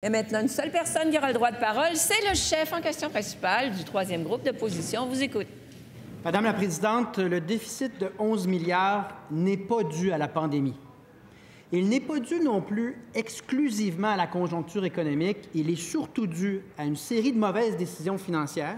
Et maintenant, une seule personne qui aura le droit de parole, c'est le chef en question principale du troisième groupe d'opposition. On vous écoute. Madame la Présidente, le déficit de 11 milliards n'est pas dû à la pandémie. Il n'est pas dû non plus exclusivement à la conjoncture économique. Il est surtout dû à une série de mauvaises décisions financières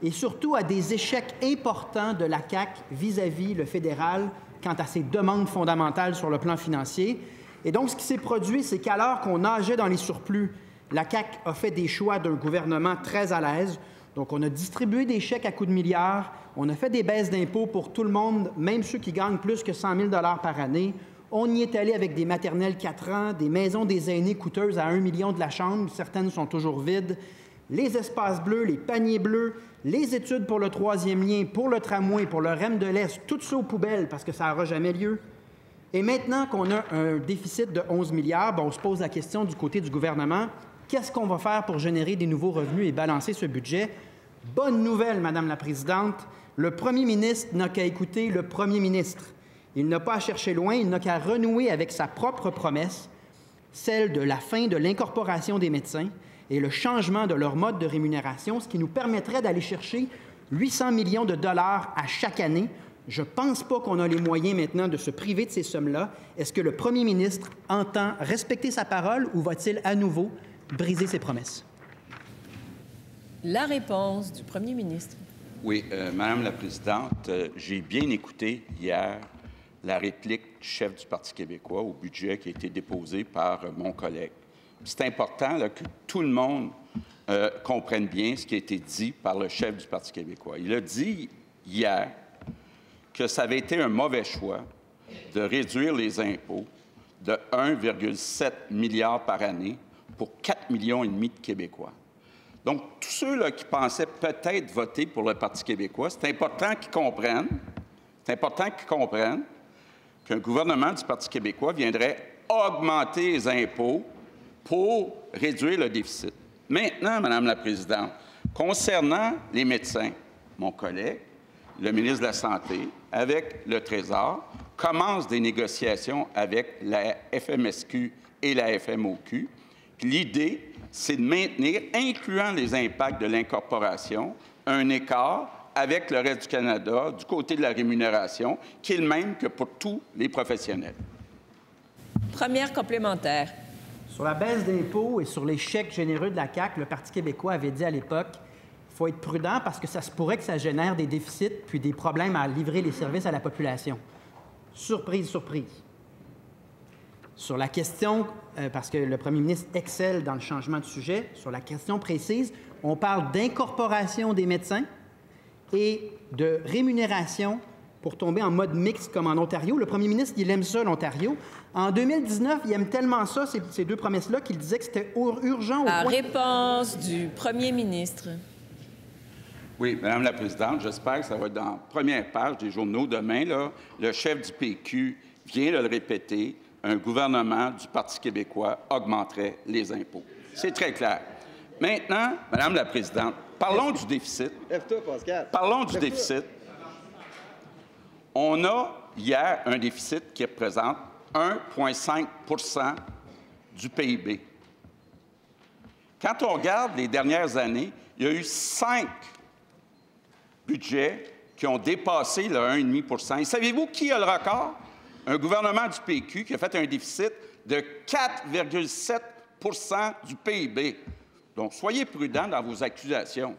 et surtout à des échecs importants de la CAQ vis-à-vis le fédéral quant à ses demandes fondamentales sur le plan financier. Et donc, ce qui s'est produit, c'est qu'alors qu'on nageait dans les surplus, la CAQ a fait des choix d'un gouvernement très à l'aise. Donc, on a distribué des chèques à coups de milliards, on a fait des baisses d'impôts pour tout le monde, même ceux qui gagnent plus que 100 000 par année. On y est allé avec des maternelles 4 ans, des maisons des aînés coûteuses à 1 million de la chambre, certaines sont toujours vides, les espaces bleus, les paniers bleus, les études pour le troisième lien, pour le tramway, pour le REM de l'Est, tout ça aux poubelles parce que ça n'aura jamais lieu. Et maintenant qu'on a un déficit de 11 milliards, on se pose la question du côté du gouvernement, qu'est-ce qu'on va faire pour générer des nouveaux revenus et balancer ce budget? Bonne nouvelle, Madame la Présidente, le premier ministre n'a qu'à écouter le premier ministre. Il n'a pas à chercher loin, il n'a qu'à renouer avec sa propre promesse, celle de la fin de l'incorporation des médecins et le changement de leur mode de rémunération, ce qui nous permettrait d'aller chercher 800 millions de dollars à chaque année. Je ne pense pas qu'on a les moyens maintenant de se priver de ces sommes-là. Est-ce que le premier ministre entend respecter sa parole ou va-t-il à nouveau briser ses promesses? La réponse du premier ministre. Oui, Madame la Présidente, j'ai bien écouté hier la réplique du chef du Parti québécois au budget qui a été déposé par mon collègue. C'est important là, que tout le monde comprenne bien ce qui a été dit par le chef du Parti québécois. Il a dit hier que ça avait été un mauvais choix de réduire les impôts de 1,7 milliard par année pour 4,5 millions de Québécois. Donc, tous ceux-là qui pensaient peut-être voter pour le Parti québécois, c'est important qu'ils comprennent qu'un gouvernement du Parti québécois viendrait augmenter les impôts pour réduire le déficit. Maintenant, Madame la Présidente, concernant les médecins, mon collègue, le ministre de la Santé, avec le Trésor, commence des négociations avec la FMSQ et la FMOQ. L'idée, c'est de maintenir, incluant les impacts de l'incorporation, un écart avec le reste du Canada du côté de la rémunération, qui est le même que pour tous les professionnels. Première complémentaire. Sur la baisse d'impôts et sur les chèques généreux de la CAQ, le Parti québécois avait dit à l'époque il faut être prudent parce que ça se pourrait que ça génère des déficits puis des problèmes à livrer les services à la population. Surprise, surprise. Sur la question, parce que le premier ministre excelle dans le changement de sujet, sur la question précise, on parle d'incorporation des médecins et de rémunération pour tomber en mode mixte comme en Ontario. Le premier ministre, il aime ça, l'Ontario. En 2019, il aime tellement ça, ces deux promesses-là, qu'il disait que c'était urgent. La réponse du premier ministre. Oui, Madame la Présidente, j'espère que ça va être dans la première page des journaux demain. Là, le chef du PQ vient de le répéter, un gouvernement du Parti québécois augmenterait les impôts. C'est très clair. Maintenant, Madame la Présidente, parlons du déficit. Lève-toi, Pascal. Parlons du déficit. On a hier un déficit qui représente 1,5 % du PIB. Quand on regarde les dernières années, il y a eu 5 budgets qui ont dépassé le 1,5 %. Et savez-vous qui a le record? Un gouvernement du PQ qui a fait un déficit de 4,7 % du PIB. Donc, soyez prudents dans vos accusations.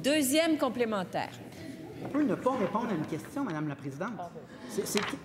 Deuxième complémentaire. On peut ne pas répondre à une question, Madame la Présidente.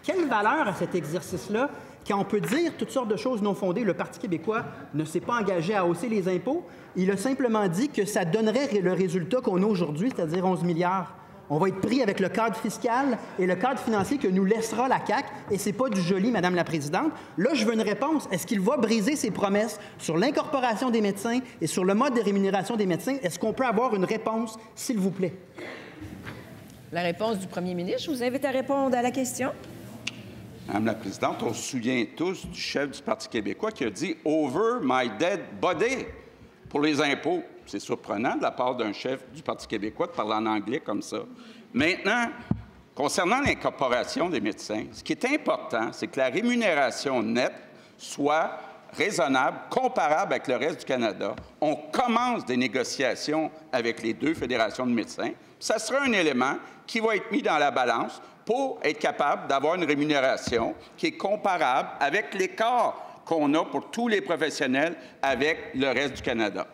Quelle valeur a cet exercice-là quand on peut dire toutes sortes de choses non fondées? Le Parti québécois ne s'est pas engagé à hausser les impôts. Il a simplement dit que ça donnerait le résultat qu'on a aujourd'hui, c'est-à-dire 11 milliards. On va être pris avec le cadre fiscal et le cadre financier que nous laissera la CAQ, et c'est pas du joli, Madame la Présidente. Là, je veux une réponse. Est-ce qu'il va briser ses promesses sur l'incorporation des médecins et sur le mode de rémunération des médecins? Est-ce qu'on peut avoir une réponse, s'il vous plaît? La réponse du premier ministre. Je vous invite à répondre à la question. Madame la Présidente, on se souvient tous du chef du Parti québécois qui a dit « over my dead body » pour les impôts. C'est surprenant de la part d'un chef du Parti québécois de parler en anglais comme ça. Maintenant, concernant l'incorporation des médecins, ce qui est important, c'est que la rémunération nette soit raisonnable, comparable avec le reste du Canada. On commence des négociations avec les 2 fédérations de médecins. Ça sera un élément qui va être mis dans la balance pour être capable d'avoir une rémunération qui est comparable avec l'écart qu'on a pour tous les professionnels avec le reste du Canada.